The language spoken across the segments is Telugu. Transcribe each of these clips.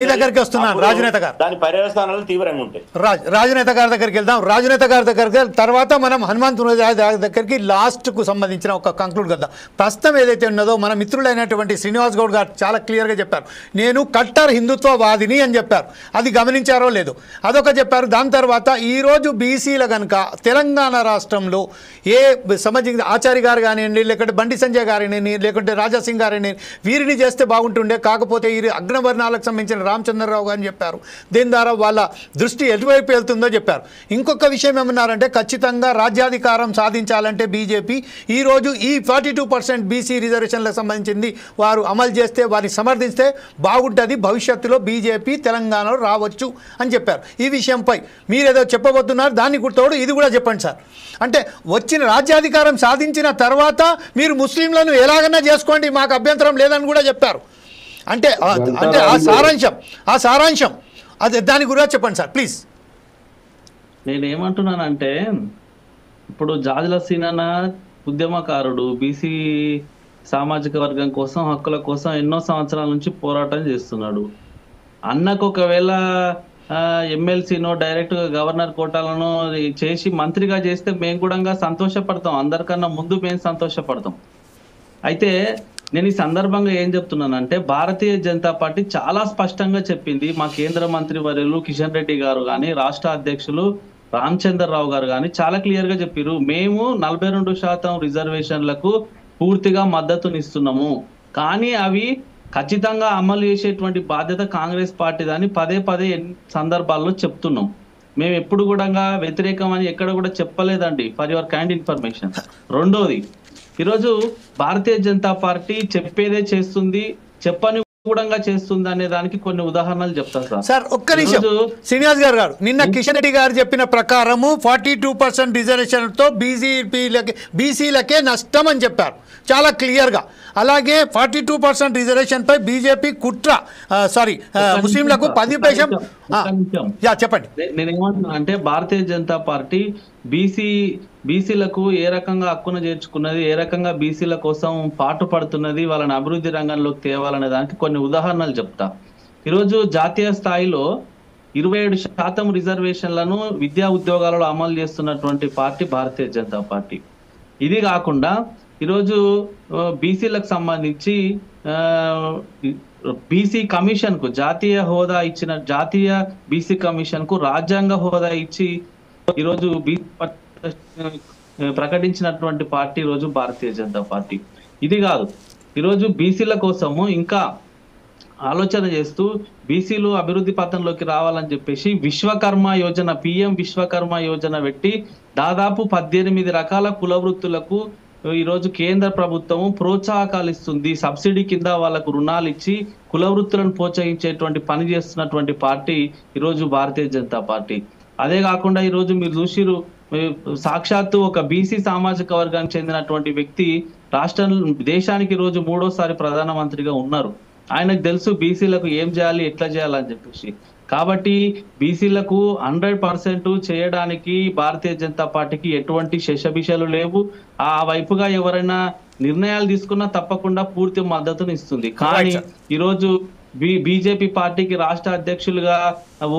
దగ్గరికి వస్తున్నాను రాజనేత గారు, దాని పర్యవసానాలు తీవ్రంగా ఉంటాయి. రాజనేత గారి దగ్గరికి వెళ్దాం. రాజనేత గారి దగ్గరికి తర్వాత మనం హనుమంతుని దగ్గరికి లాస్ట్కు సంబంధించిన ఒక కంక్లూడ్ కదా. ప్రస్తుతం ఏదైతే ఉన్నదో మన మిత్రులైనటువంటి శ్రీనివాస్ గౌడ్ గారు చాలా క్లియర్గా చెప్పారు, నేను కట్టర్ హిందుత్వవాదిని అని చెప్పారు. అది గమనించారో లేదో అదొక చెప్పారు. దాని తర్వాత ఈరోజు బీసీల కనుక తెలంగాణ రాష్ట్రంలో ఏ సంబంధించిన ఆచార్య గారు కానివ్వండి, లేకుంటే బండి సంజయ్ గారిని, లేకుంటే రాజాసింగ్ గారిని, వీరిని చేస్తే బాగుంటుండే. కాకపోతే ఈ అగ్రవర్ణాలకు సంబంధించిన రామచంద్రరావు గారు చెప్పారు, దీని ద్వారా వాళ్ళ దృష్టి ఎటువైపు వెళ్తుందో చెప్పారు. ఇంకొక విషయం ఏమన్నారంటే ఖచ్చితంగా రాజ్యాధికారం సాధించాలంటే బీజేపీ ఈరోజు ఈ 42% బీసీ రిజర్వేషన్లకు సంబంధించింది వారు అమలు చేస్తే, వారిని సమర్థిస్తే బాగుంటుంది, భవిష్యత్తులో బీజేపీ తెలంగాణలో రావచ్చు అని చెప్పారు. ఈ విషయంపై మీరేదో చెప్పబోతున్నారు, దాన్ని తోడు ఇది కూడా చెప్పండి సార్. అంటే వచ్చిన రాజ్యాధికారం సాధించిన తర్వాత మీరు ముస్లింలను ఎలాగైనా చేసుకోండి, మాకు అభ్యంతరం లేదని కూడా చెప్పారు. అంటే అంటే ఆ సారాంశం అదే దాని గురించి చెప్పండి సార్ ప్లీజ్. నేనేమంటున్నానంటే ఇప్పుడు జాజుల సీనన్న ఉద్యమకారుడు, బీసీ సామాజిక వర్గం కోసం, హక్కుల కోసం ఎన్నో సంవత్సరాల నుంచి పోరాటం చేస్తున్నాడు. అన్నకు ఒకవేళ ఎమ్మెల్సీనో డైరెక్ట్గా గవర్నర్ కోటాలను చేసి మంత్రిగా చేస్తే మేము కూడా సంతోషపడతాం, అందరికన్నా ముందు మేము సంతోషపడతాం. అయితే నేను ఈ సందర్భంగా ఏం చెప్తున్నానంటే భారతీయ జనతా పార్టీ చాలా స్పష్టంగా చెప్పింది. మా కేంద్ర మంత్రి వర్యులు కిషన్ రెడ్డి గారు కానీ, రాష్ట్ర అధ్యక్షులు రామచంద్రరావు గారు కానీ చాలా క్లియర్ గా చెప్పారు, మేము 42% రిజర్వేషన్లకు పూర్తిగా మద్దతునిస్తున్నాము, కానీ అవి ఖచ్చితంగా అమలు చేసేటువంటి బాధ్యత కాంగ్రెస్ పార్టీదని పదే పదే సందర్భాల్లో చెప్తున్నాం. మేము ఎప్పుడు కూడా వ్యతిరేకం అని ఎక్కడ కూడా చెప్పలేదండి, ఫర్ యువర్ కైండ్ ఇన్ఫర్మేషన్. రెండోది, ఈరోజు భారతీయ జనతా పార్టీ చెప్పేదే చేస్తుంది, చెప్పని కూడా చేస్తుంది అనే దానికి కొన్ని ఉదాహరణలు చెప్తాను సార్. ఒక్క నిమిషం శ్రీనివాస్ గారు నిన్న కిషన్ రెడ్డి గారు చెప్పిన ప్రకారము 42% రిజర్వేషన్తో బీసీలకే నష్టం అని చెప్పారు చాలా క్లియర్గా. అలాగే 42% రిజర్వేషన్పై బీజేపీ కుట్ర, సారీ ముస్లింలకు 10% చెప్పండి. నేనేమంటున్నా అంటే భారతీయ జనతా పార్టీ బీసీలకు ఏ రకంగా హక్కును చేర్చుకున్నది, ఏ రకంగా బీసీల కోసం పాటు పడుతున్నది, వాళ్ళని అభివృద్ధి రంగంలోకి తేవాలనే దానికి కొన్ని ఉదాహరణలు చెప్తా. ఈరోజు జాతీయ స్థాయిలో 27% రిజర్వేషన్లను విద్యా ఉద్యోగాలలో అమలు చేస్తున్నటువంటి పార్టీ భారతీయ జనతా పార్టీ. ఇది కాకుండా ఈరోజు బీసీలకు సంబంధించి బీసీ కమిషన్ కు జాతీయ హోదా ఇచ్చిన, జాతీయ బీసీ కమిషన్ కు రాజ్యాంగ హోదా ఇచ్చి ఈరోజు ప్రకటించినటువంటి పార్టీ ఈరోజు భారతీయ జనతా పార్టీ. ఇది కాదు, ఈరోజు బీసీల కోసము ఇంకా ఆలోచన చేస్తూ బీసీలు అభివృద్ధి పథంలోకి రావాలని చెప్పేసి విశ్వకర్మ యోజన, పిఎం విశ్వకర్మ యోజన పెట్టి దాదాపు 18 రకాల కుల వృత్తులకు ఈరోజు కేంద్ర ప్రభుత్వం ప్రోత్సాహకాలు ఇస్తుంది, సబ్సిడీ కింద వాళ్ళకు రుణాలు ఇచ్చి కుల వృత్తులను ప్రోత్సహించేటువంటి పని చేస్తున్నటువంటి పార్టీ ఈరోజు భారతీయ జనతా పార్టీ. అదే కాకుండా ఈరోజు మీరు చూసిరు, సాక్షాత్తు ఒక బీసీ సామాజిక వర్గానికి చెందినటువంటి వ్యక్తి దేశానికి రోజు 3వ ప్రధానమంత్రిగా ఉన్నారు. ఆయనకు తెలుసు బీసీలకు ఏం చేయాలి, ఎట్లా చేయాలని చెప్పేసి. కాబట్టి బీసీలకు 100% చేయడానికి భారతీయ జనతా పార్టీకి ఎటువంటి శశబిషలు లేవు. ఆ వైపుగా ఎవరైనా నిర్ణయాలు తీసుకున్నా తప్పకుండా పూర్తి మద్దతును ఇస్తుంది. కానీ ఈరోజు బీజేపీ పార్టీకి రాష్ట్ర అధ్యక్షులుగా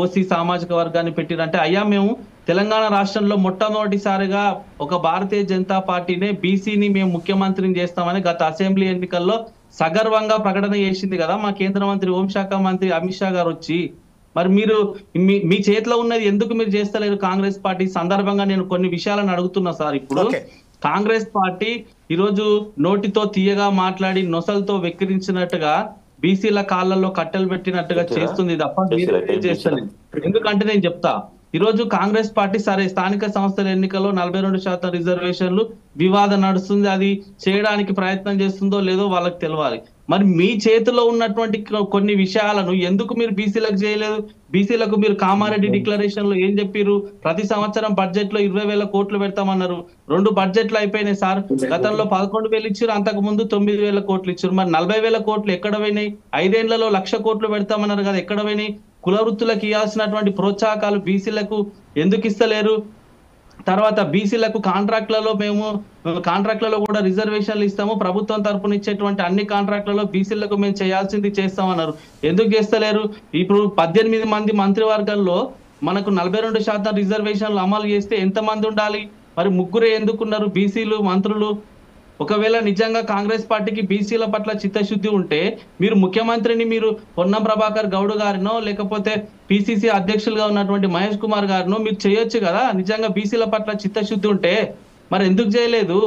ఓసీ సామాజిక వర్గాన్ని పెట్టిరంటే, అయ్యా మేము తెలంగాణ రాష్ట్రంలో మొట్టమొదటిసారిగా ఒక భారతీయ జనతా పార్టీనే బీసీని మేము ముఖ్యమంత్రిని చేస్తామని గత అసెంబ్లీ ఎన్నికల్లో సగర్వంగా ప్రకటన చేసింది కదా మా కేంద్ర మంత్రి, హోంశాఖ మంత్రి అమిత్ షా గారు వచ్చి. మరి మీరు మీ చేతిలో ఉన్నది ఎందుకు మీరు చేస్తలేరు కాంగ్రెస్ పార్టీ? సందర్భంగా నేను కొన్ని విషయాలను అడుగుతున్నా సార్. ఇప్పుడు కాంగ్రెస్ పార్టీ ఈరోజు నోటితో తీయగా మాట్లాడి నొసలతో వెక్కిరించినట్టుగా బీసీల కాళ్ళల్లో కట్టెలు పెట్టినట్టుగా చేస్తుంది తప్ప చేస్తలేదు. ఎందుకంటే నేను చెప్తా, ఈరోజు కాంగ్రెస్ పార్టీ సరే స్థానిక సంస్థల ఎన్నికల్లో 42% రిజర్వేషన్లు వివాదం నడుస్తుంది, అది చేయడానికి ప్రయత్నం చేస్తుందో లేదో వాళ్ళకి తెలియాలి. మరి మీ చేతిలో ఉన్నటువంటి కొన్ని విషయాలను ఎందుకు మీరు బీసీలకు చేయలేదు? బీసీలకు మీరు కామారెడ్డి డిక్లరేషన్ లో ఏం చెప్పారు? ప్రతి సంవత్సరం బడ్జెట్ లో 20,000 కోట్లు పెడతామన్నారు. 2 బడ్జెట్లు అయిపోయినాయి సార్. గతంలో 11,000 ఇచ్చారు, అంతకు ముందు 9,000 కోట్లు ఇచ్చారు. మరి 40,000 కోట్లు ఎక్కడ పోయినాయి? 5 ఏళ్లలో 1,00,000 కోట్లు పెడతామన్నారు కదా, ఎక్కడ పోయినాయి? కుల వృత్తులకు ఇవ్వాల్సినటువంటి ప్రోత్సాహకాలు బీసీలకు ఎందుకు ఇస్తలేరు? తర్వాత బీసీలకు కాంట్రాక్ట్లలో మేము కాంట్రాక్ట్లలో కూడా రిజర్వేషన్లు ఇస్తాము, ప్రభుత్వం తరపున ఇచ్చేటువంటి అన్ని కాంట్రాక్ట్లలో బీసీలకు మేము చేయాల్సింది చేస్తామన్నారు. ఎందుకు చేస్తలేరు? ఇప్పుడు 18 మంది మంత్రివర్గంలో మనకు 42% రిజర్వేషన్లు అమలు చేస్తే ఎంతమంది ఉండాలి? మరి ముగ్గురే ఎందుకున్నారు బీసీలు మంత్రులు? ఒకవేళ నిజంగా కాంగ్రెస్ పార్టీకి బీసీల పట్ల చిత్తశుద్ధి ఉంటే మీరు ముఖ్యమంత్రిని మీరు పొన్నం ప్రభాకర్ గౌడ్ గారినో లేకపోతే పిసిసి అధ్యక్షులుగా ఉన్నటువంటి మహేష్ కుమార్ గారినో మీరు చేయొచ్చు కదా. నిజంగా బీసీల పట్ల చిత్తశుద్ధి ఉంటే మరి ఎందుకు చేయలేదు?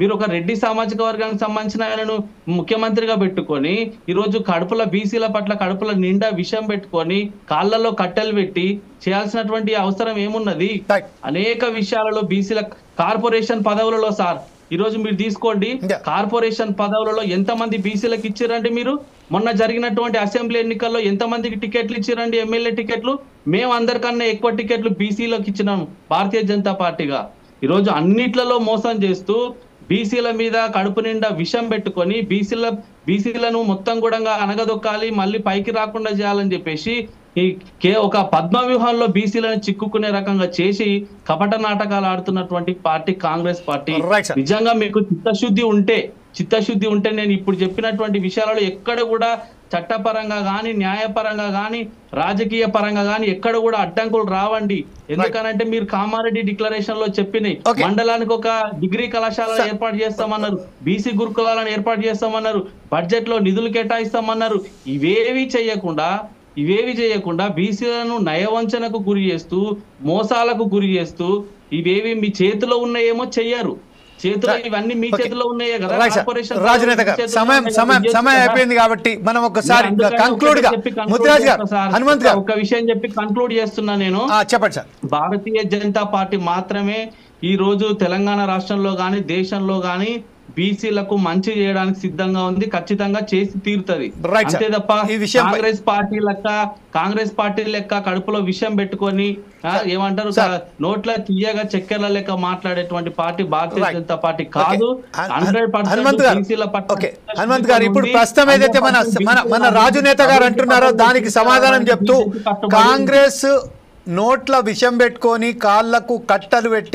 మీరు ఒక రెడ్డి సామాజిక వర్గానికి సంబంధించిన ఆయనను ముఖ్యమంత్రిగా పెట్టుకొని ఈరోజు కడుపుల బీసీల పట్ల కడుపుల నిండా విషం పెట్టుకొని కాళ్ళలో కట్టెలు పెట్టి చేయాల్సినటువంటి అవసరం ఏమున్నది? అనేక విషయాలలో బీసీల కార్పొరేషన్ పదవులలో సార్ ఈరోజు మీరు తీసుకోండి, కార్పొరేషన్ పదవులలో ఎంతమంది బీసీలకు ఇచ్చారండి? మీరు మొన్న జరిగినటువంటి అసెంబ్లీ ఎన్నికల్లో ఎంతమందికి టికెట్లు ఇచ్చారండి? ఎమ్మెల్యే టికెట్లు మేము అందరికన్నా ఎక్కువ టికెట్లు బీసీలకు ఇచ్చినాం భారతీయ జనతా పార్టీగా. ఈరోజు అన్నిట్లలో మోసం చేస్తూ బీసీల మీద కడుపు నిండా విషం పెట్టుకొని బీసీలను మొత్తం కూడా అనగదొక్కాలి, మళ్ళీ పైకి రాకుండా చేయాలని చెప్పేసి ఒక పద్మ వ్యూహంలో బీసీలను చిక్కుకునే రకంగా చేసి కపట నాటకాలు ఆడుతున్నటువంటి పార్టీ కాంగ్రెస్ పార్టీ. నిజంగా మీకు చిత్తశుద్ధి ఉంటే నేను ఇప్పుడు చెప్పినటువంటి విషయాలలో ఎక్కడ కూడా చట్టపరంగా గాని న్యాయపరంగా గాని రాజకీయ పరంగా గాని ఎక్కడ కూడా అడ్డంకులు రావండి. ఎందుకనంటే మీరు కామారెడ్డి డిక్లరేషన్ లో చెప్పినాయి, మండలానికి ఒక డిగ్రీ కళాశాల ఏర్పాటు చేస్తామన్నారు, బీసీ గురుకులాలను ఏర్పాటు చేస్తామన్నారు, బడ్జెట్ లో నిధులు కేటాయిస్తామన్నారు. ఇవేవి చేయకుండా బీసీలను నయవంచనకు గురి చేస్తూ మోసాలకు గురి చేస్తూ ఇవేవి మీ చేతిలో ఉన్నాయేమో చెయ్యరు. చేతిలో ఇవన్నీ మీ చేతిలో ఉన్నాయే కదా. రాజనేత గారు సమయం అయిపోయింది కాబట్టి మనం ఒకసారి కంక్లూడ్ గా ముదిరాజ్ గారు హనుమంత్ గారు ఒక విషయం చెప్పి కంక్లూడ్ చేస్తున్నా నేను. చెప్పండి సార్. భారతీయ జనతా పార్టీ మాత్రమే ఈ రోజు తెలంగాణ రాష్ట్రంలో గాని దేశంలో గాని బీసీలకు మంచి చేయడానికి సిద్ధంగా ఉంది, ఖచ్చితంగా చేసి తీరుతుంది. అంతే తప్ప కాంగ్రెస్ పార్టీ లెక్క కడుపులో విషయం పెట్టుకొని ఏమంటారు నోట్ల తీయగా చక్కెరల లెక్క మాట్లాడేటువంటి పార్టీ భారతీయ జనతా పార్టీ కాదు. 100% బీసీల పట్ల హనుమంత్ గారు ఇప్పుడు ప్రస్తుతం ఏదైతే మన రాజు నేత గారు అంటున్నారో దానికి సమాధానం చెప్తూ కాంగ్రెస్ నోట్ల విషం పెట్టుకొని కాళ్లకు కట్టలు పెట్టి